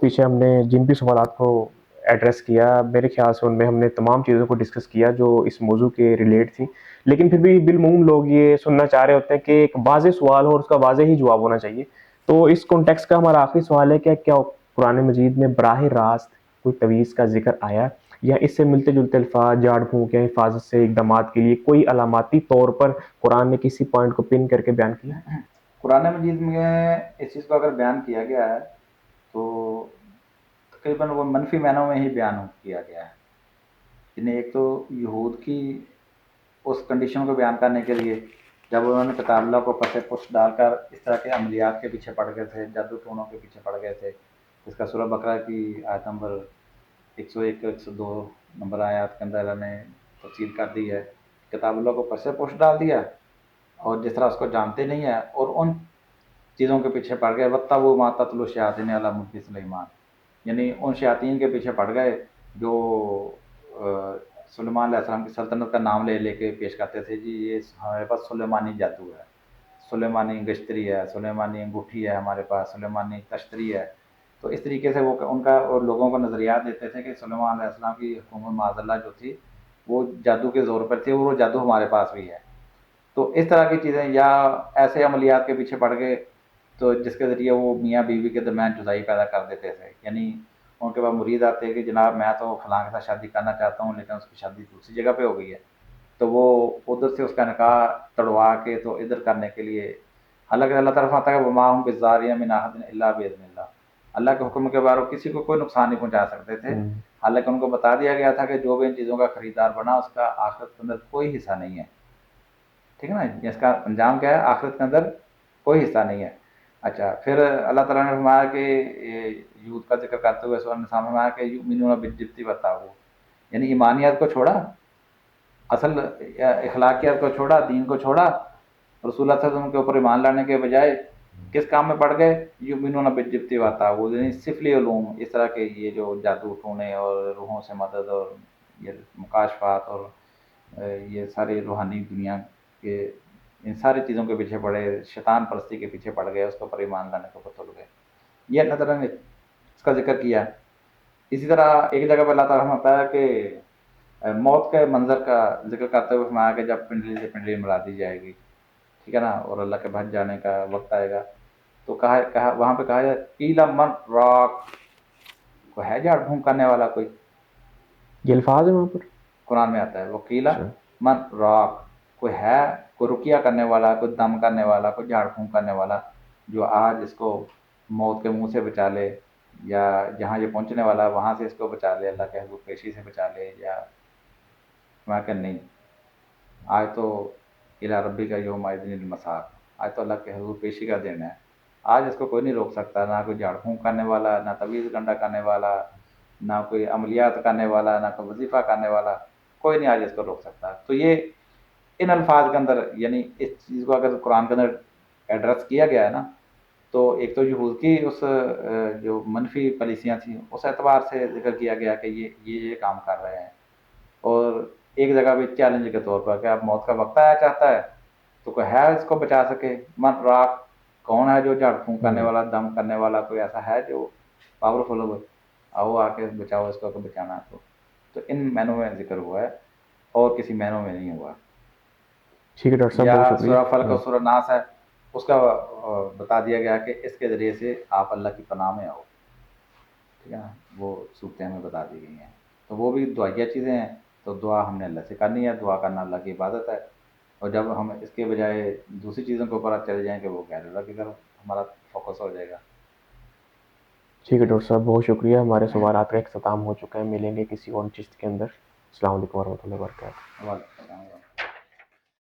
پیچھے ہم نے جن بھی سوالات کو ایڈریس کیا، میرے خیال سے ان میں ہم نے تمام چیزوں کو ڈسکس کیا جو اس موضوع کے ریلیٹ تھیں، لیکن پھر بھی بالعموم لوگ یہ سننا چاہ رہے ہوتے ہیں کہ ایک واضح سوال ہو اور اس کا واضح ہی جواب ہونا چاہیے. تو اس کانٹیکس کا ہمارا آخری سوال ہے کہ کیا قرآن مجید میں براہ راست کوئی تویز کا ذکر آیا، یا اس سے ملتے جلتے الفاظ جھاڑ پھونک یا حفاظت سے اقدامات کے لیے کوئی علاماتی طور پر قرآن نے کسی پوائنٹ کو پن کر کے بیان کیا؟ قرآن مجید میں اس چیز کو اگر بیان کیا گیا ہے تو تقریباً وہ منفی معنوں میں ہی بیان کیا گیا ہے. یعنی ایک تو یہود کی اس کنڈیشن کو بیان کرنے کے لیے جب انہوں نے کتاب اللہ کو پسے پشت ڈال کر اس طرح کے عملیات کے پیچھے پڑ گئے تھے، جادو ٹونوں کے پیچھے پڑ گئے تھے، اس کا سورہ بقرہ کی آیت نمبر 101 102 نمبر آیات کے اندر اللہ نے تفصیل کر دی ہے. کتاب اللہ کو پسے پشت ڈال دیا اور جس طرح اس کو جانتے نہیں ہیں اور ان چیزوں کے پیچھے پڑ گئے. وَاتَّبَعُوا مَا تَتْلُو الشَّيَاطِينُ عَلَىٰ مُلْكِ سُلَيْمَانَ، یعنی ان شیاطین کے پیچھے پڑ گئے جو سلیمان علیہ السلام کی سلطنت کا نام لے لے کے پیش کرتے تھے. جی یہ ہمارے پاس سلیمانی جادو ہے، سلیمانی گشتری ہے، سلیمانی انگوٹھی ہے، ہمارے پاس سلیمانی تشتری ہے. تو اس طریقے سے وہ ان کا اور لوگوں کو نظریات دیتے تھے کہ سلیمان علیہ السلام کی حکومت معاذ اللہ جو تھی وہ جادو کے زور پر تھی اور وہ جادو ہمارے پاس بھی ہے. تو اس طرح کی چیزیں یا ایسے عملیات کے پیچھے پڑ گئے تو جس کے ذریعے وہ میاں بیوی کے درمیان جدائی پیدا کر دیتے تھے. یعنی ان کے بعد مرید آتے ہیں کہ جناب میں تو فلاں کے ساتھ شادی کرنا چاہتا ہوں لیکن اس کی شادی دوسری جگہ پہ ہو گئی ہے، تو وہ ادھر سے اس کا نکاح تڑوا کے تو ادھر کرنے کے لیے، حالانکہ اللہ تعالیٰ فرماتا ہے کہ وما ہم بضارین من احد الا باذن اللہ، اللہ کے حکم کے بعد وہ کسی کو کوئی نقصان نہیں پہنچا سکتے تھے. حالانکہ ان کو بتا دیا گیا تھا کہ جو بھی ان چیزوں کا خریدار بنا اس کا آخرت کے اندر کوئی حصہ نہیں ہے. ٹھیک ہے نا، اس کا انجام کیا ہے؟ آخرت کے اندر کوئی حصہ نہیں ہے. اچھا، پھر اللہ تعالیٰ نے فرمایا کہ یہود کا ذکر کرتے ہوئے سورہ نساء میں فرمایا کہ یؤمنون بالجبت والطاغوت، یعنی ایمانیات کو چھوڑا، اصل اخلاقیات کو چھوڑا، دین کو چھوڑا، رسول اللہ صلی اللہ علیہ وسلم کے اوپر ایمان لانے کے بجائے کس کام میں پڑ گئے؟ یؤمنون بالجبت والطاغوت، یعنی سفلی علوم، اس طرح کے یہ جو جادو ٹونے اور روحوں سے مدد اور یہ مکاشفات اور یہ ساری روحانی دنیا کے ان ساری چیزوں کے پیچھے پڑے، شیطان پرستی کے پیچھے پڑ گئے، اس کے اوپر ایمان لانے کے اوپر تل گئے. یہ اللہ تعالیٰ نے اس کا ذکر کیا. اسی طرح ایک جگہ پہ اللہ تعالیٰ نے بتایا کہ موت کے منظر کا ذکر کرتے ہوئے فرمایا کہ جب پنڈلی سے پنڈلی ملا دی جائے گی، ٹھیک ہے نا، اور اللہ کے بھج جانے کا وقت آئے گا، تو کہا وہاں پہ کہا جائے قیل من راق، کوئی ہے جھاڑ پھونک کرنے والا کوئی؟ یہ الفاظ ہیں وہاں پر؟ قرآن میں آتا ہے وہ قیل اچھا. من راق، کوئی ہے، کوئی رقیہ کرنے والا، کوئی دم کرنے والا، کوئی جھاڑ پھونک کرنے والا جو آج اس کو موت کے منہ سے بچا لے، یا جہاں یہ پہنچنے والا وہاں سے اس کو بچا لے، اللہ کے حضور پیشی سے بچا لے. یا میں کہ نہیں، آج تو الی ربی کا یوم الدین المساق، آج تو اللہ کے حضور پیشی کا دن ہے. آج اس کو کوئی نہیں روک سکتا، نہ کوئی جھاڑ پھونک کرنے والا، نہ تویز گنڈا کرنے والا، نہ کوئی عملیات کرنے والا، نہ کوئی وظیفہ کرنے والا، کوئی نہیں آج اس کو روک سکتا. تو یہ ان الفاظ کے اندر، یعنی اس چیز کو اگر قرآن کے اندر ایڈریس کیا گیا ہے نا، تو ایک تو یہود کی اس جو منفی پالیسیاں تھیں اس اعتبار سے ذکر کیا گیا کہ یہ کام کر رہے ہیں، اور ایک جگہ پہ چیلنج کے طور پر کہ اب موت کا وقت آیا چاہتا ہے تو کوئی ہے اس کو بچا سکے. من راق، کون ہے جو جھاڑ پھونک کرنے والا، دم کرنے والا، کوئی ایسا ہے جو پاورفل ہو؟ آؤ آ کے بچاؤ اس کو، کہ بچانا تو ان معنوں میں ذکر ہوا ہے اور کسی معنوں میں نہیں ہوا. ٹھیک ہے ڈاکٹر صاحب، یا بہت شکریہ. سورہ فلق اور سورہ ناس ہے، اس کا بتا دیا گیا کہ اس کے ذریعے سے آپ اللہ کی پناہ میں آؤ. ٹھیک ہے نا، وہ صورتیں ہمیں بتا دی گئی ہیں. تو وہ بھی دعائیہ چیزیں ہیں، تو دعا ہم نے اللہ سے کرنی ہے، دعا کرنا اللہ کی عبادت ہے. اور جب ہم اس کے بجائے دوسری چیزوں کے اوپر چلے جائیں کہ وہ غیر اللہ کی طرف ہمارا فوکس ہو جائے گا. ٹھیک ہے ڈاکٹر صاحب، بہت شکریہ. ہمارے سوالات کا اختتام ہو چکا ہے. ملیں گے کسی اور چیز کے اندر. السلام علیکم ورحمۃ اللہ وبرکاتہ.